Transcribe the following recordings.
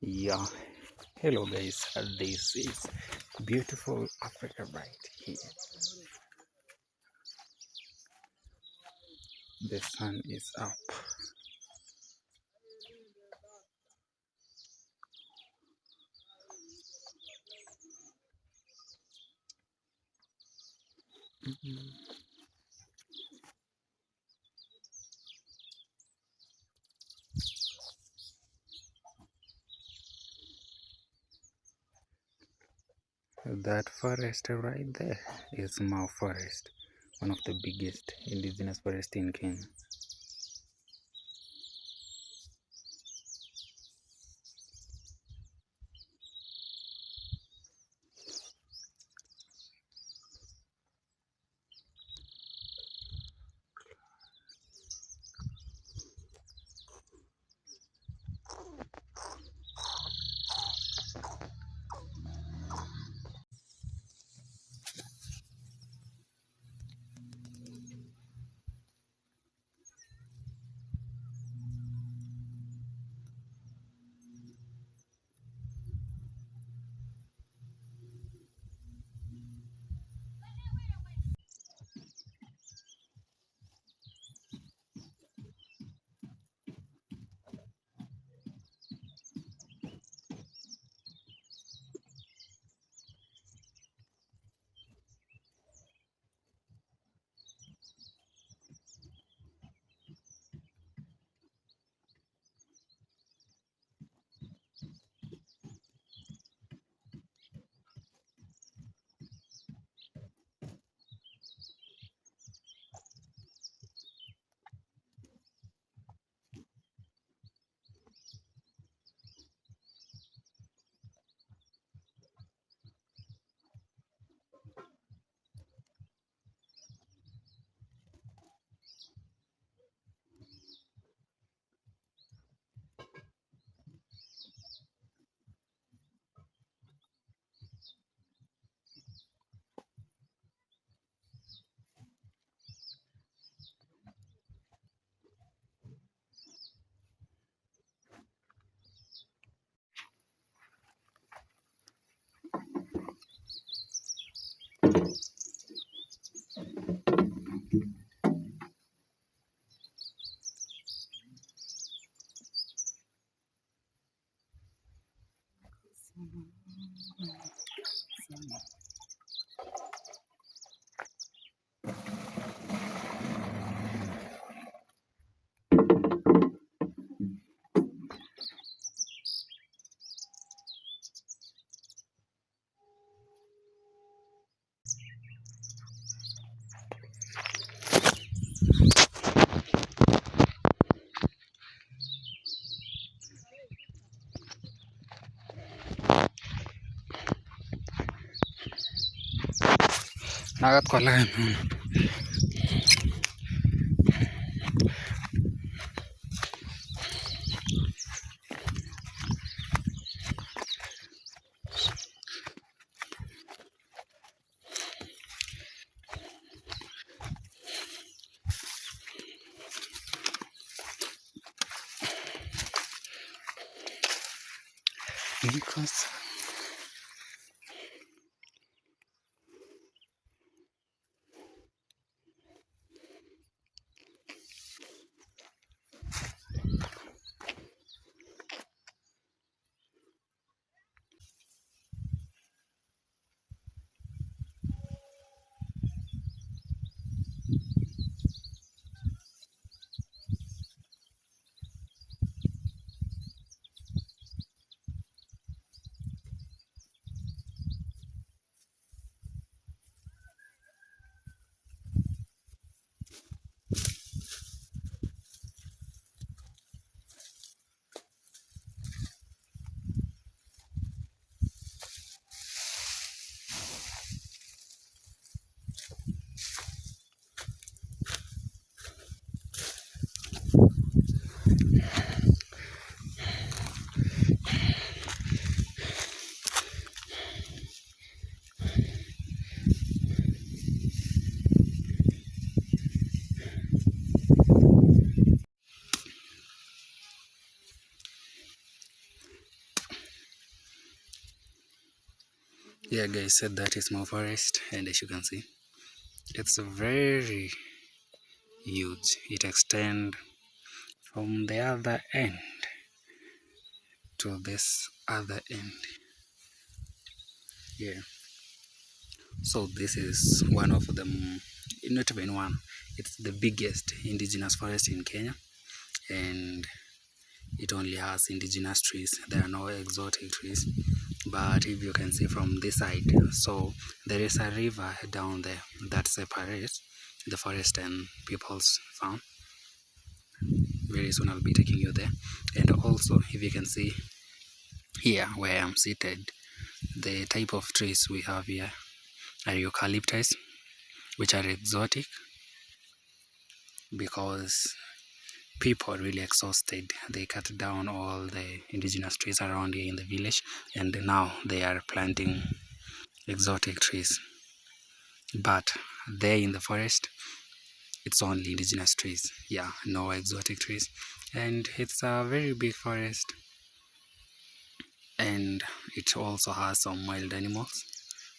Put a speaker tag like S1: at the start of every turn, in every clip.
S1: Yeah, hello guys. This is beautiful Africa right here. The sun is up. Mhm. That forest right there is Mau Forest, one of the biggest indigenous forests in Kenya. Nagat ko lang. Because Yeah guys, so that is my forest, and as you can see, it's very huge. It extends from the other end to this other end. Yeah, so this is one of them, not even one, it's the biggest indigenous forest in Kenya, and it only has indigenous trees. There are no exotic trees. But if you can see from this side, so there is a river down there that separates the forest and people's farm. Very soon I'll be taking you there. And also, if you can see here where I'm seated, the type of trees we have here are eucalyptus, which are exotic because people are really exhausted. They cut down all the indigenous trees around here in the village, and now they are planting exotic trees. But there in the forest, it's only indigenous trees. Yeah, no exotic trees. And it's a very big forest, and it also has some wild animals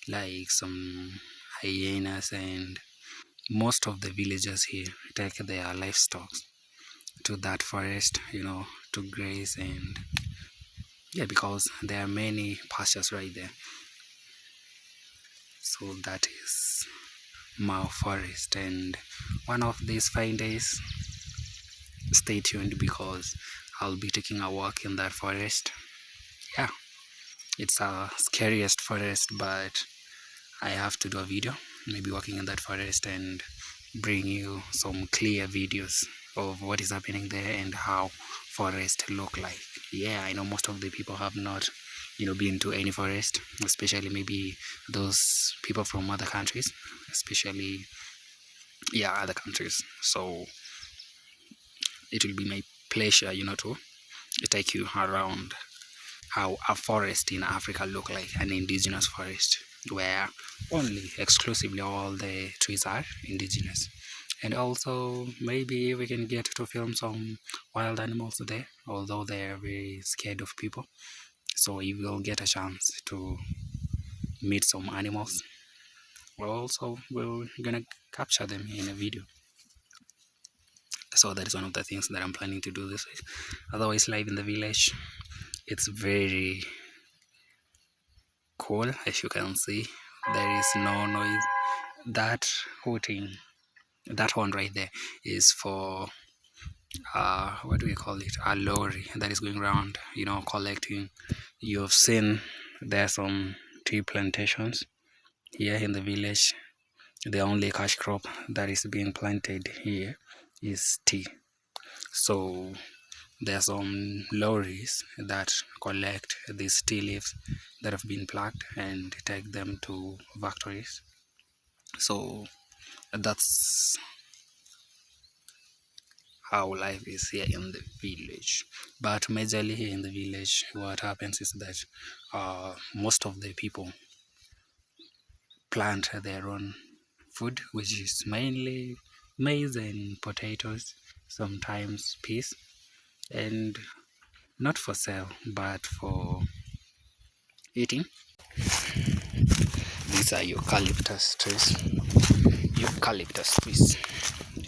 S1: like some hyenas, and most of the villagers here take their livestock to that forest, to graze. And yeah, because there are many pastures right there. So that is Mao Forest, and one of these fine days, stay tuned because I'll be taking a walk in that forest. Yeah, it's a scariest forest, but I have to do a video, maybe walking in that forest, and bring you some clear videos of what is happening there and how forest look like. Yeah, I know most of the people have not been to any forest, especially maybe those people from other countries, especially other countries. So it will be my pleasure to take you around how a forest in Africa look like, an indigenous forest where only exclusively all the trees are indigenous. And also maybe we can get to film some wild animals there, although they are very scared of people. So if we'll get a chance to meet some animals, also we're gonna capture them in a video. So that is one of the things that I'm planning to do this week. Otherwise, live in the village, it's very cool. As you can see, there is no noise. That hooting, that one right there is for what do we call it, a lorry that is going around collecting. You've seen there's some tea plantations here in the village. The only cash crop that is being planted here is tea. So there are some lorries that collect these tea leaves that have been plucked and take them to factories. So that's how life is here in the village. But majorly here in the village, what happens is that most of the people plant their own food, which is mainly maize and potatoes, sometimes peas, and not for sale but for eating. These are eucalyptus trees.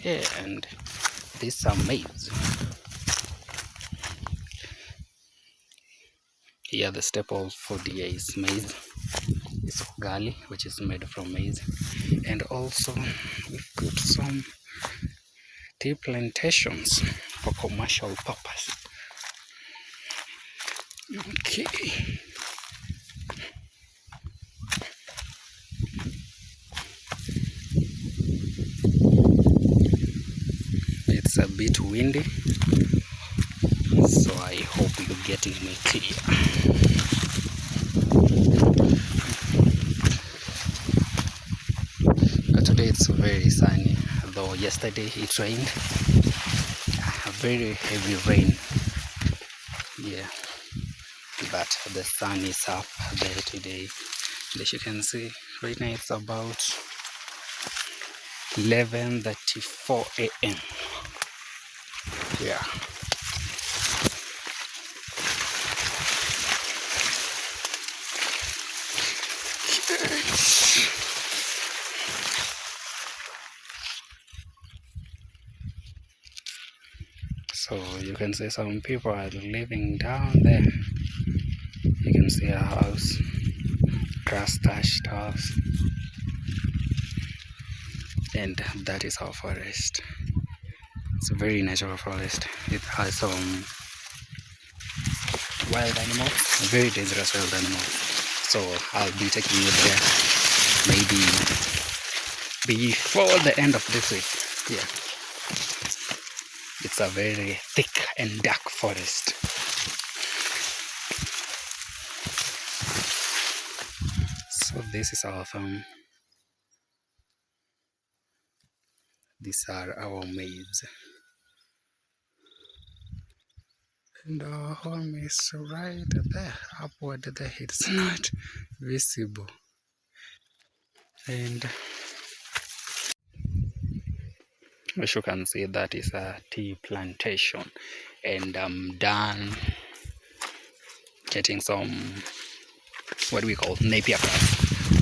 S1: Yeah, and these are maize. Here the staple food here is maize. It's ugali, which is made from maize. And also we've got some tea plantations for commercial purpose. Okay. It's a bit windy, so I hope you're getting me clear. Today it's very sunny, though yesterday it rained, a very heavy rain. Yeah, but the sun is up there today. And as you can see, right now it's about 11:34 a.m. Yeah. So you can see some people are living down there. You can see a house, grass thatched house, and that is our forest. It's a very natural forest. It has some wild animals, very dangerous wild animals. So I'll be taking you there maybe before the end of this week. Yeah, it's a very thick and dark forest. So this is our farm. These are our maize. And our home is right there, upward there. It's not visible. And as you can see, that is a tea plantation. And I'm done getting some, what we call napier grass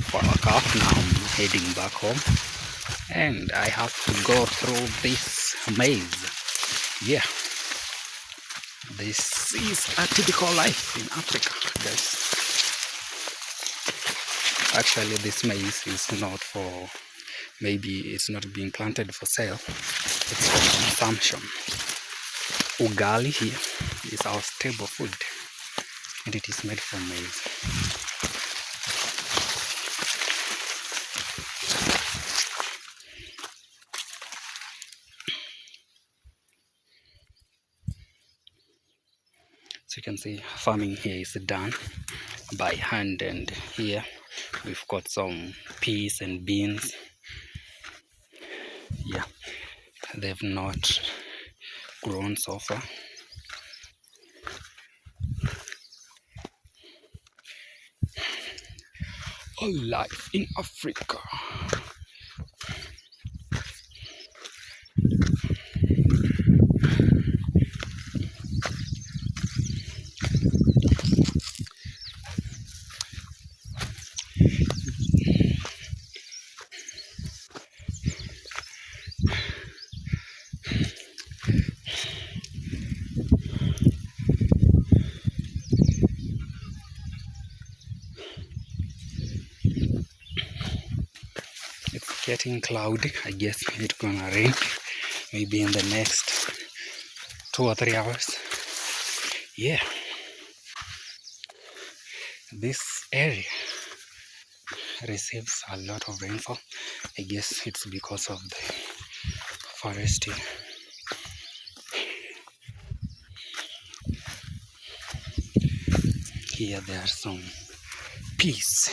S1: for our cow. Now I'm heading back home. And I have to go through this maze. Yeah. This is a typical life in Africa, guys. Actually, this maize is not for, maybe it's not being planted for sale. It's for consumption. Ugali here is our staple food, and it is made from maize. So you can see farming here is done by hand, and here we've got some peas and beans. Yeah, they've not grown so far. All life in Africa. It's getting cloudy. I guess it's gonna rain maybe in the next 2 or 3 hours. Yeah, this area receives a lot of rainfall. I guess it's because of the forest here. Here there are some peas.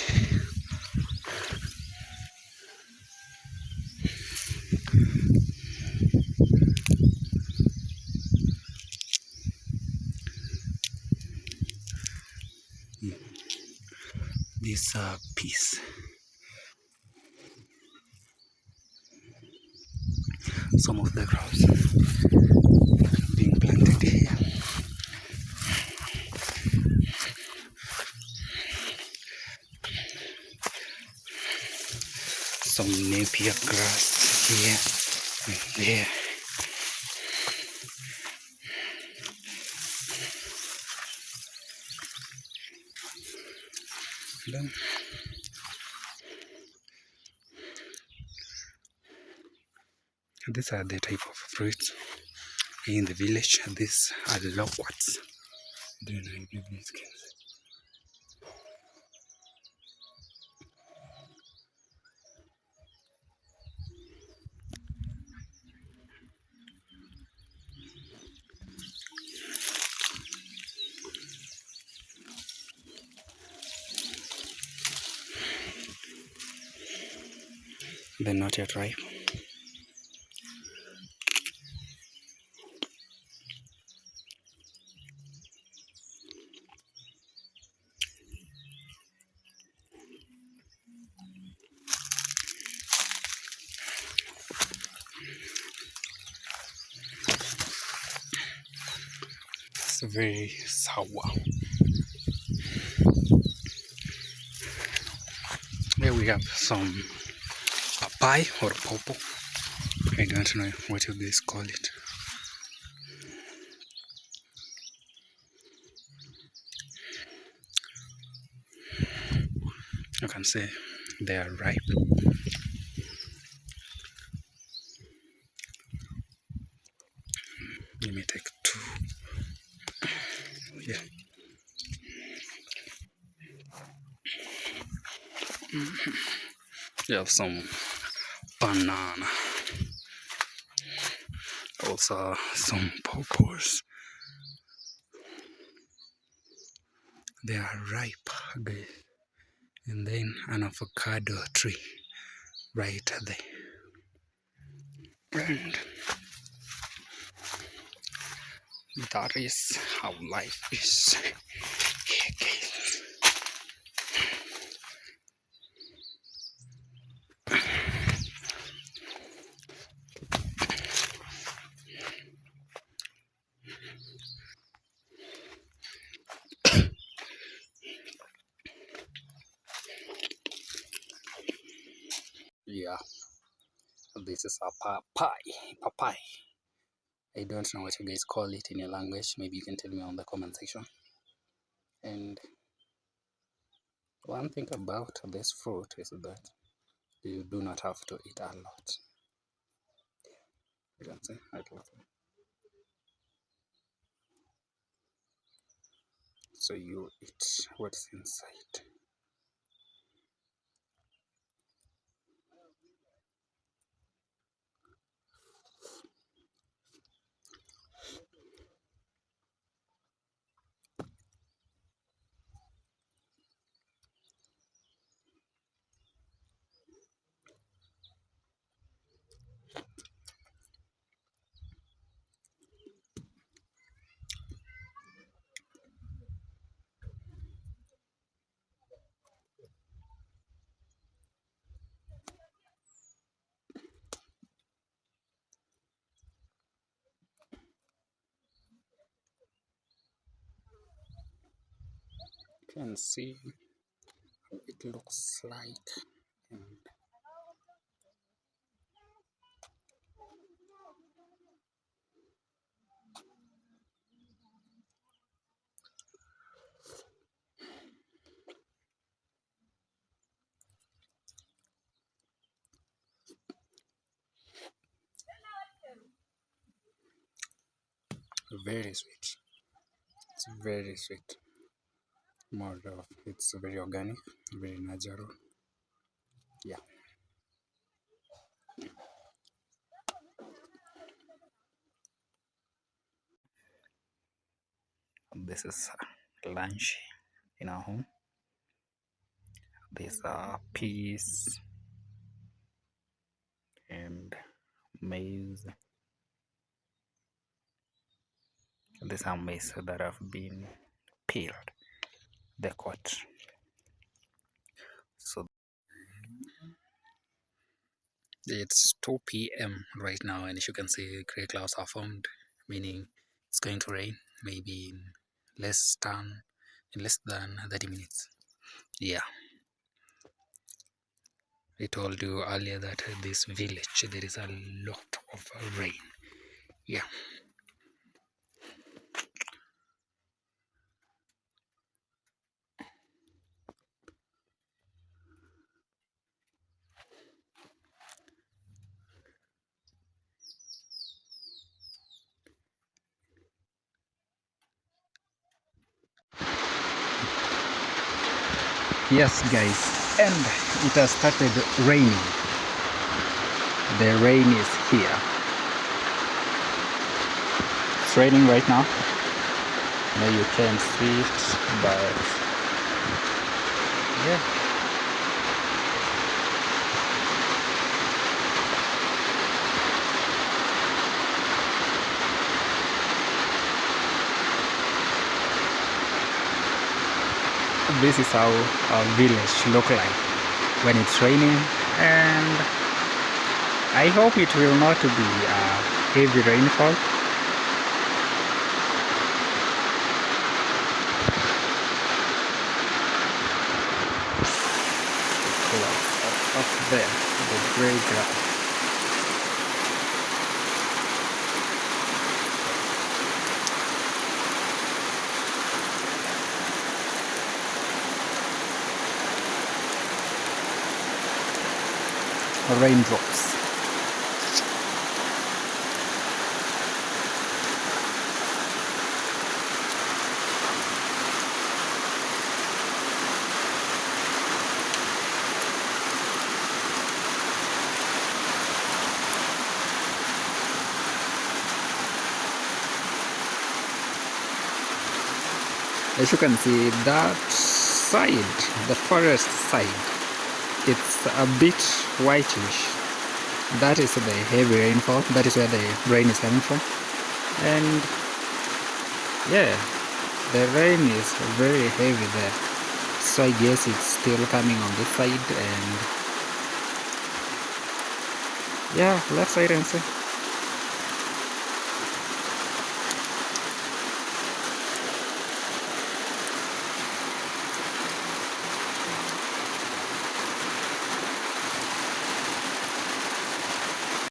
S1: These are peas. Some of the crops being planted here. Some napier grass here and there. Then these are the type of fruits in the village. These are the loquats. I don't know if you guys can see. They're not yet ripe. It's very sour. Here we have some papaya or popo. I don't know what you guys call it. can see they are ripe. Let me take two. Yeah. You have some banana, also some pawpaws. They are ripe, guys. And then an avocado tree right there. And that is how life is here, guys. Yeah, this is a papai. I don't know what you guys call it in your language. Maybe you can tell me on the comment section. And one thing about this fruit is that you do not have to eat a lot. You can see, so you eat what's inside. You can see how it looks like. And very sweet. It's very sweet. More of it's very organic, very natural. Yeah. This is lunch in our home. These are peas and maize. These are maize that have been peeled. They're cut. So it's 2 p.m. right now, and as you can see, gray clouds are formed, meaning it's going to rain maybe in less than 30 minutes. Yeah. I told you earlier that this village there is a lot of rain. Yeah. Yes, guys, and it has started raining. The rain is here. It's raining right now. Now you can't see it, but yeah. This is how our village look like when it's raining, and I hope it will not be a heavy rainfall. Up there, the gray grass. raindrops. As you can see, that side, the forest side, it's a bit whitish. That is the heavy rainfall. That is where the rain is coming from. And yeah, the rain is very heavy there. So I guess it's still coming on this side, and yeah, let's wait and see.